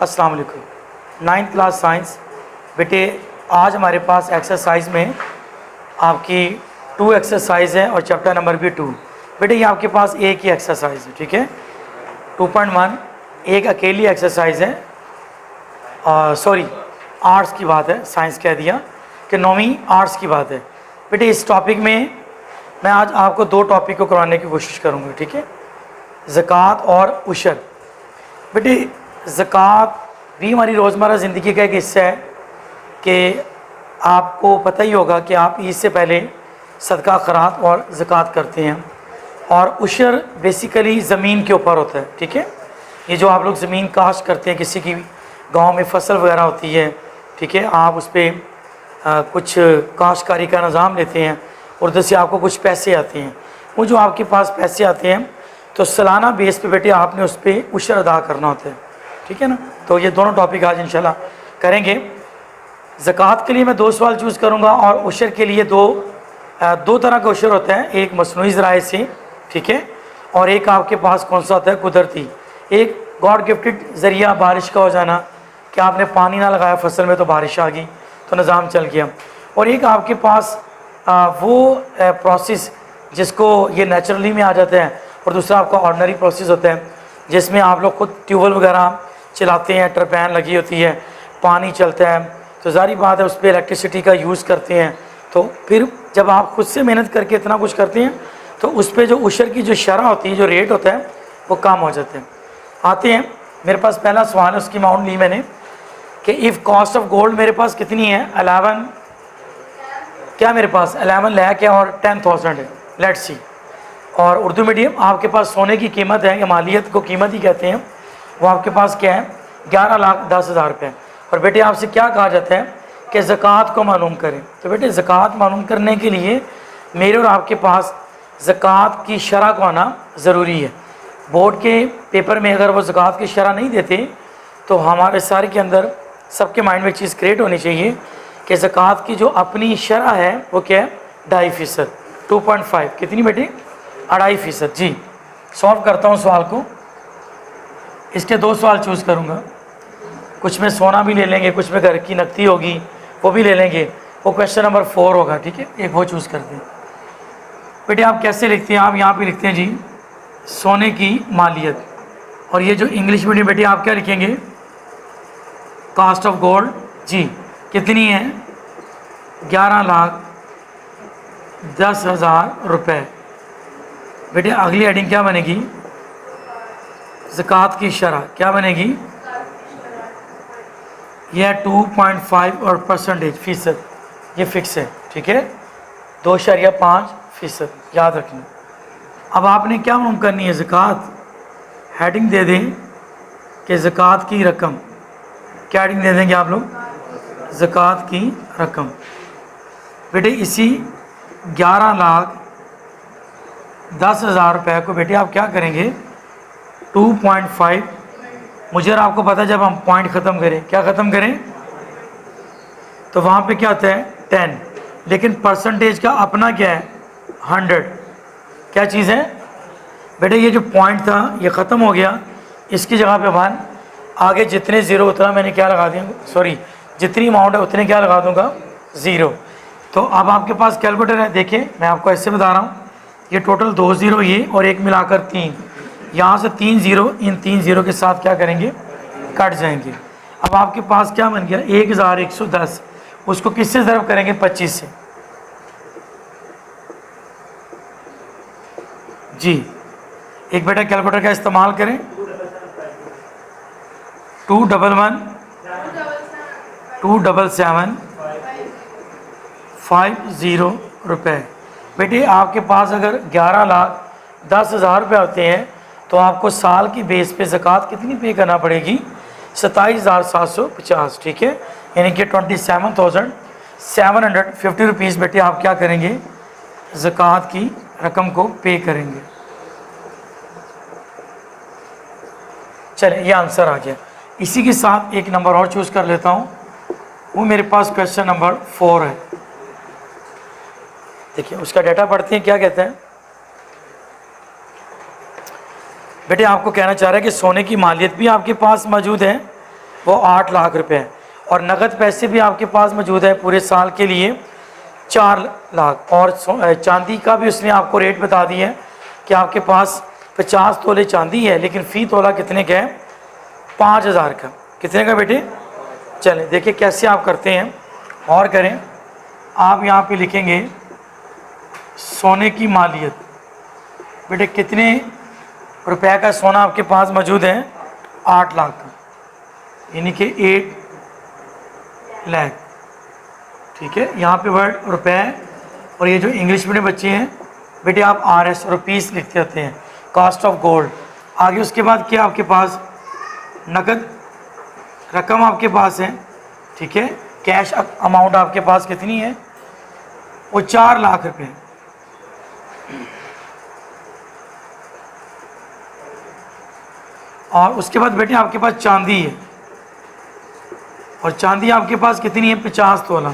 अस्सलाम वालेकुम। 9th class science बेटे, आज हमारे पास एक्सरसाइज में आपकी 2 एक्सरसाइज है और चैप्टर नंबर भी 2। बेटे ये आपके पास एक ही एक्सरसाइज है, ठीक है। 2.1 एक अकेली एक्सरसाइज है, सॉरी आर्ट्स की बात है, साइंस कह दिया कि 9वीं आर्ट्स की बात है। बेटे इस टॉपिक में मैं आज आपको 2 टॉपिक को करवाने की कोशिश करूँगा, ठीक है। ज़कात और उशर। बेटे ज़कात भी हमारी रोज़मर्रा ज़िंदगी का एक हिस्सा है कि आपको पता ही होगा कि आप ईद से पहले सदका खैरात और ज़कात करते हैं। और उशर बेसिकली ज़मीन के ऊपर होता है, ठीक है। ये जो आप लोग ज़मीन काश्त करते हैं, किसी की गांव में फसल वगैरह होती है, ठीक है, आप उस पर कुछ काश्तकारी का निज़ाम लेते हैं और उधर से आपको कुछ पैसे आते हैं। वो जो आपके पास पैसे आते हैं तो सालाना बेस पे बेटे आपने उस पर उशर अदा करना होता है, ठीक है ना। तो ये दोनों टॉपिक आज इंशाल्लाह करेंगे। ज़कात के लिए मैं 2 सवाल चूज़ करूँगा और उशर के लिए दो तरह का उशर होता है, एक मसनूई ज़राए से, ठीक है, और एक आपके पास कौन सा होता है, कुदरती। एक गॉड गिफ्टेड ज़रिया बारिश का हो जाना कि आपने पानी ना लगाया फसल में तो बारिश आ गई तो निज़ाम चल गया। और एक आपके पास वो प्रोसेस जिसको ये नेचुरली में आ जाता है, और दूसरा आपका ऑर्डनरी प्रोसेस होता है जिसमें आप लोग खुद ट्यूबवेल वगैरह चलाते हैं, टरबैन लगी होती है, पानी चलता है, तो ज़ाहिर बात है उस पर इलेक्ट्रिसिटी का यूज़ करते हैं। तो फिर जब आप खुद से मेहनत करके इतना कुछ करते हैं तो उस पर जो उशर की जो शरह होती है, जो रेट होता है, वो कम हो जाते हैं। आते हैं, मेरे पास पहला सवाल है, उसकी अमाउंट ली मैंने कि इफ़ कॉस्ट ऑफ गोल्ड मेरे पास कितनी है, 11, क्या मेरे पास 11 लाख है और 10,000 है, लेट्स सी। और उर्दू मीडियम आपके पास सोने की कीमत है, या मालियत को कीमत ही कहते हैं, वो आपके पास क्या है, 11,10,000 रुपये। और बेटे आपसे क्या कहा जाता है कि ज़कात को मालूम करें। तो बेटे ज़कात मालूम करने के लिए मेरे और आपके पास ज़कात की शरह को आना ज़रूरी है। बोर्ड के पेपर में अगर वो ज़कात की शरह नहीं देते तो हमारे सारे के अंदर सबके माइंड में एक चीज़ क्रिएट होनी चाहिए कि ज़कात की जो अपनी शरह है वो क्या है, 2.5%, 2.5 कितनी बेटे, 2.5%। जी सॉल्व करता हूँ सवाल को। इसके 2 सवाल चूज़ करूँगा, कुछ में सोना भी ले लेंगे, कुछ में घर की नकदी होगी वो भी ले लेंगे। वो क्वेश्चन नंबर 4 होगा, ठीक है, एक वो चूज़ करते हैं। बेटे आप कैसे लिखते हैं, आप यहाँ पे लिखते हैं जी सोने की मालियत, और ये जो इंग्लिश मीडियम बेटे आप क्या लिखेंगे, कॉस्ट ऑफ गोल्ड। जी कितनी है, 11,10,000 रुपये। बेटे अगली हेडिंग क्या बनेगी, ज़कात की शरह क्या बनेगी, यह 2.5 और परसेंटेज फ़ीसद, ये फिक्स है, ठीक है, 2.5% याद रखना। अब आपने क्या मालूम करनी है, ज़कात, हेडिंग दे दें कि ज़कात की रकम, क्या हेडिंग दे देंगे आप लोग, ज़कात की रकम। बेटे इसी 11,10,000 रुपये को बेटे आप क्या करेंगे, 2.5, मुझे और आपको पता है जब हम पॉइंट ख़त्म करें, क्या ख़त्म करें, तो वहाँ पे क्या होता है 10, लेकिन परसेंटेज का अपना क्या है 100। क्या चीज़ है बेटे, ये जो पॉइंट था ये ख़त्म हो गया, इसकी जगह पे 1, आगे जितने ज़ीरो उतना मैंने क्या लगा दिया, सॉरी जितनी अमाउंट है उतने क्या लगा दूंगा, 0। तो अब आपके पास कैलकुलेटर है, देखिए मैं आपको ऐसे बता रहा हूँ, ये टोटल 2 ज़ीरो ये और एक मिलाकर 3, यहाँ से 3 ज़ीरो इन 3 ज़ीरो के साथ क्या करेंगे, कट जाएंगे। अब आपके पास क्या बन गया, 1,110, उसको किससे ज़रब करेंगे, 25 से। जी एक बेटा कैलकुलेटर का इस्तेमाल करें, 211,277,50 रुपये। बेटे आपके पास अगर 11,10,000 रुपये होते हैं तो आपको साल की बेस पे ज़कात कितनी पे करना पड़ेगी, 27,750, ठीक है, यानी कि 27,750 रुपीज़ बेटे आप क्या करेंगे, ज़कात की रकम को पे करेंगे। चले ये आंसर आ गया। इसी के साथ एक नंबर और चूज़ कर लेता हूँ, वो मेरे पास क्वेश्चन नंबर 4 है। देखिए उसका डाटा पढ़ते हैं, क्या कहते हैं। बेटे आपको कहना चाह रहा है कि सोने की मालियत भी आपके पास मौजूद है वो 8 लाख रुपए है। और नगद पैसे भी आपके पास मौजूद है पूरे साल के लिए 4 लाख। और चांदी का भी उसने आपको रेट बता दिया है कि आपके पास 50 तोले चांदी है, लेकिन फ़ी तोला कितने का है? 5000 का। कितने का बेटे? चलें देखिए कैसे आप करते हैं और करें। आप यहाँ पे लिखेंगे सोने की मालियत। बेटे कितने रुपए का सोना आपके पास मौजूद है? 8 लाख का, यानी कि 8 लाख। ठीक है, यहाँ पे वर्ड रुपए। और ये जो इंग्लिश मीडियम बच्चे हैं बेटे आप RS रुपीस लिखते होते हैं, कॉस्ट ऑफ गोल्ड। आगे उसके बाद क्या आपके पास? नकद रकम आपके पास है। ठीक है, कैश अमाउंट आपके पास कितनी है? वो 4 लाख रुपए। और उसके बाद बेटे आपके पास चांदी है, और चांदी आपके पास कितनी है? 50 तोला।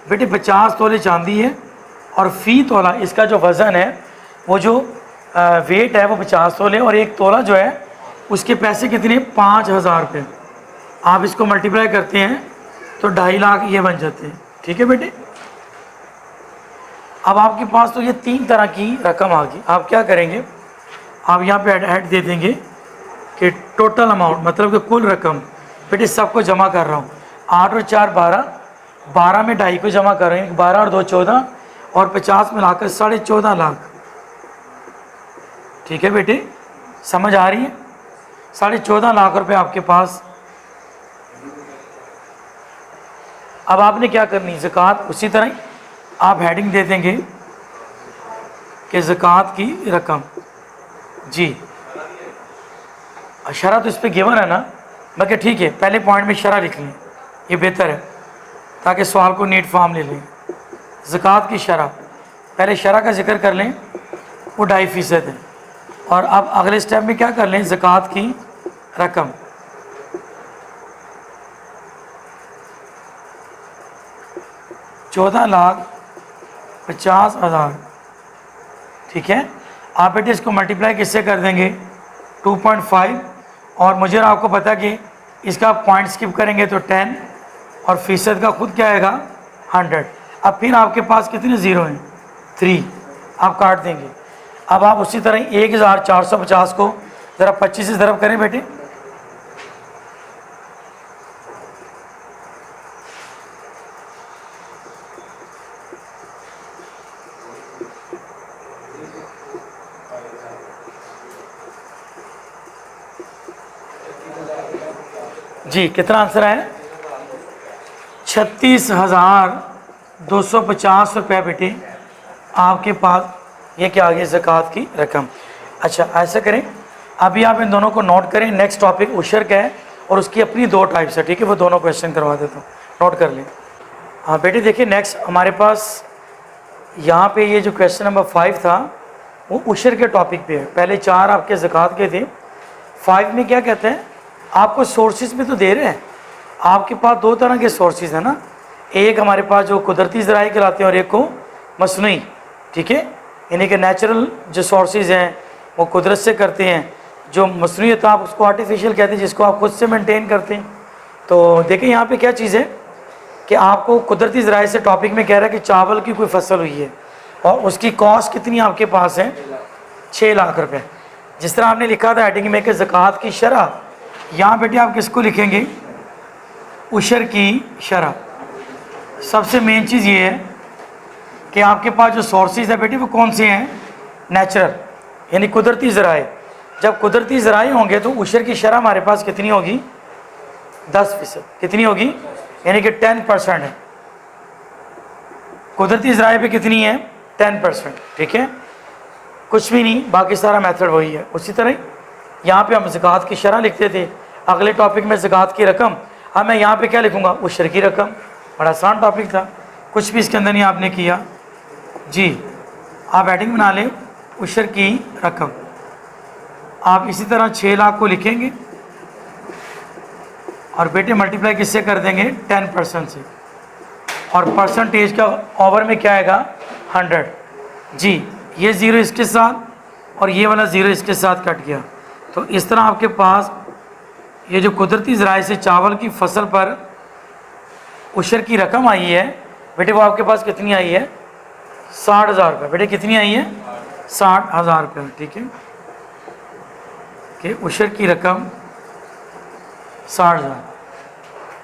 बेटे 50 तोले चांदी है, और फ़ी तोला इसका जो वज़न है, वो जो वेट है वो 50 तोले, और 1 तोला जो है उसके पैसे कितने? 5000 रुपये। आप इसको मल्टीप्लाई करते हैं तो 2.5 लाख ये बन जाते हैं। ठीक है बेटे, अब आपके पास तो ये 3 तरह की रकम आ गई। आप क्या करेंगे? आप यहाँ पे ऐड दे देंगे कि टोटल अमाउंट, मतलब कि कुल रकम। बेटे सबको जमा कर रहा हूँ, 8 और 4 12, 12 में 2.5 को जमा कर रहे हैं, 12 और 2 14, और 50 मिलाकर 14.5 लाख। ठीक है बेटे, समझ आ रही है? 14.5 लाख रुपए आपके पास। अब आपने क्या करनी है? ज़कात उसी तरह ही आप हेडिंग दे देंगे कि ज़कात की रकम। जी शरह तो इस पर गिवन है ना, मगर ठीक है पहले पॉइंट में शरह लिख लें, ये बेहतर है ताकि सवाल को नीट फॉर्म ले लें। ज़कात की शरह, पहले शरह का जिक्र कर लें, वो 2.5% है। और अब अगले स्टेप में क्या कर लें? ज़कात की रकम। $14,50,000। ठीक है, आप बेटे इसको मल्टीप्लाई किससे कर देंगे? 2.5। और मुझे आपको पता कि इसका पॉइंट स्किप करेंगे तो 10, और फीसद का खुद क्या आएगा? 100। अब फिर आपके पास कितने ज़ीरो हैं? 3। आप काट देंगे। अब आप उसी तरह 1450 को ज़रा 25 से ज़रब करें बेटे। जी कितना आंसर है? 36,250 रुपये बेटे आपके पास ये क्या आ गई? ज़कात की रकम। अच्छा ऐसा करें, अभी आप इन दोनों को नोट करें। नेक्स्ट टॉपिक उशर का है, और उसकी अपनी 2 टाइप्स है। ठीक है, वो दोनों क्वेश्चन करवा देता हूँ, नोट कर लें। हाँ बेटे देखिए, नेक्स्ट हमारे पास यहाँ पे ये जो क्वेश्चन नंबर 5 था वो उशर के टॉपिक पे है। पहले 4 आपके ज़कात के थे। 5 में क्या कहते हैं? आपको सोर्सेज में तो दे रहे हैं, आपके पास 2 तरह के सोर्सेज हैं ना, एक हमारे पास जो कुदरती ज़राए कहलाते हैं और एक को मसनूई। ठीक है, यानी कि नेचुरल जो सोर्सेज हैं वो कुदरत से करते हैं, जो मसनूई तो आप उसको आर्टिफिशियल कहते हैं, जिसको आप खुद से मेंटेन करते हैं। तो देखिए यहाँ पे क्या चीज़ है कि आपको कुदरती ज़राए से टॉपिक में कह रहा है कि चावल की कोई फसल हुई है और उसकी कॉस्ट कितनी आपके पास है? 6 लाख रुपये। जिस तरह आपने लिखा था हेडिंग में कि ज़कात की शरह, यहाँ बेटे आप किसको लिखेंगे? उशर की शरह। सबसे मेन चीज़ ये है कि आपके पास जो सोर्सेज है बेटे वो कौन से हैं? नेचुरल, यानी कुदरती ज़राए। जब कुदरती ज़राए होंगे तो उशर की शरह हमारे पास कितनी होगी? 10%। कितनी होगी? यानी कि 10% है। कुदरती ज़राए पे कितनी है? 10%। ठीक है, कुछ भी नहीं, बाकी सारा मेथड वही है। उसी तरह यहाँ पे हम ज़कात की शरह लिखते थे, अगले टॉपिक में ज़कात की रकम। अब मैं यहाँ पे क्या लिखूँगा? उशर की रकम। बड़ा आसान टॉपिक था, कुछ भी इसके अंदर नहीं आपने किया। जी आप हेडिंग बना लें उशर की रकम। आप इसी तरह 6 लाख को लिखेंगे और बेटे मल्टीप्लाई किससे कर देंगे? 10% से, और परसेंटेज का ओवर में क्या आएगा? 100। जी ये ज़ीरो इसके साथ और ये वाला ज़ीरो इसके साथ कट गया, तो इस तरह आपके पास ये जो कुदरती ज़राए से चावल की फसल पर उशर की रकम आई है बेटे, वो आपके पास कितनी आई है? 60,000 रुपये। बेटे कितनी आई है? 60,000 रुपये। ठीक है कि उशर की रकम 60,000।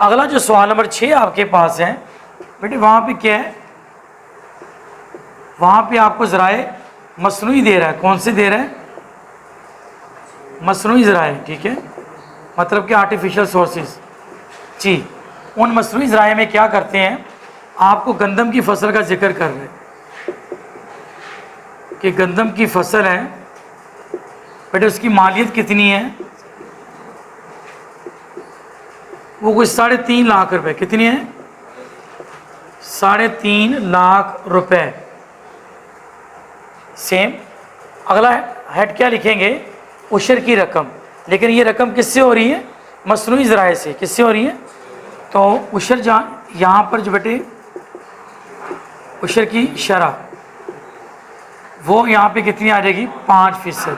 अगला जो सवाल नंबर 6 आपके पास है बेटे, वहाँ पे क्या है? वहाँ पे आपको ज़राए मसनूई दे रहा है। कौन से दे रहा है? मसनूई ज़राए। ठीक है, मतलब कि आर्टिफिशियल सोर्सेज जी। उन मसनूई ज़राए में क्या करते हैं, आपको गंदम की फसल का जिक्र कर रहे हैं कि गंदम की फसल है बेटे, उसकी मालियत कितनी है? वो कुछ 3.5 लाख रुपए। कितनी है? 3.5 लाख रुपए। सेम अगला हेड क्या लिखेंगे? उशर की रकम। लेकिन ये रकम किससे हो रही है? मसनूई ज़राए से। किससे हो रही है? तो उशर यहाँ पर जो बेटे उशर की शरह वो यहाँ पे कितनी आ जाएगी? 5%।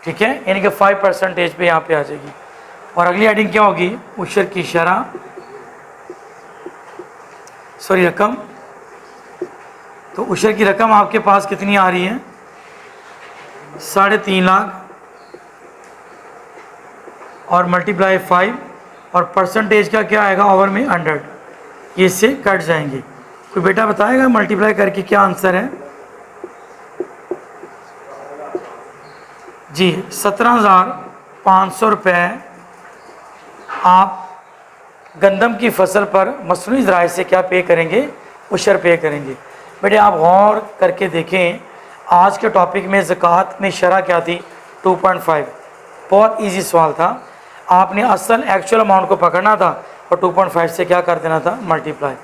ठीक है, यानी कि 5% पे यहाँ पे आ जाएगी। और अगली हेडिंग क्या होगी? उशर की शरह रकम। तो उशर की रकम आपके पास कितनी आ रही है? 3.5 लाख और मल्टीप्लाई 5 और परसेंटेज का क्या आएगा? ओवर में 100। ये इससे कट जाएंगे। कोई बेटा बताएगा मल्टीप्लाई करके क्या आंसर है? जी 17,500 रुपये आप गंदम की फसल पर मसनूई ज़राए से क्या पे करेंगे? उशर पे करेंगे। बेटे आप गौर करके देखें, आज के टॉपिक में ज़कात में शरह क्या थी? 2.5। बहुत इजी सवाल था। आपने असल एक्चुअल अमाउंट को पकड़ना था और 2.5 से क्या कर देना था? मल्टीप्लाई।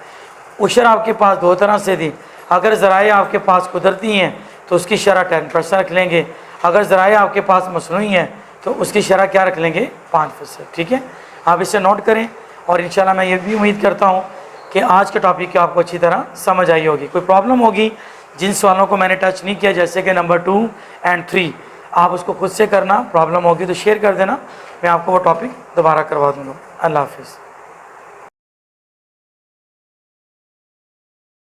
उशर आपके पास दो तरह से थी। अगर ज़राए आपके पास कुदरती हैं तो उसकी शरह 10% रख लेंगे। अगर ज़राए आपके पास मसनूई हैं तो उसकी शरह क्या रख लेंगे? 5%। ठीक है, आप इसे नोट करें। और इंशाल्लाह मैं ये भी उम्मीद करता हूँ कि आज के टॉपिक की आपको अच्छी तरह समझ आई होगी। कोई प्रॉब्लम होगी, जिन सवालों को मैंने टच नहीं किया जैसे कि नंबर 2 और 3, आप उसको खुद से करना। प्रॉब्लम होगी तो शेयर कर देना, मैं आपको वो टॉपिक दोबारा करवा दूँगा। अल्लाह हाफिज़।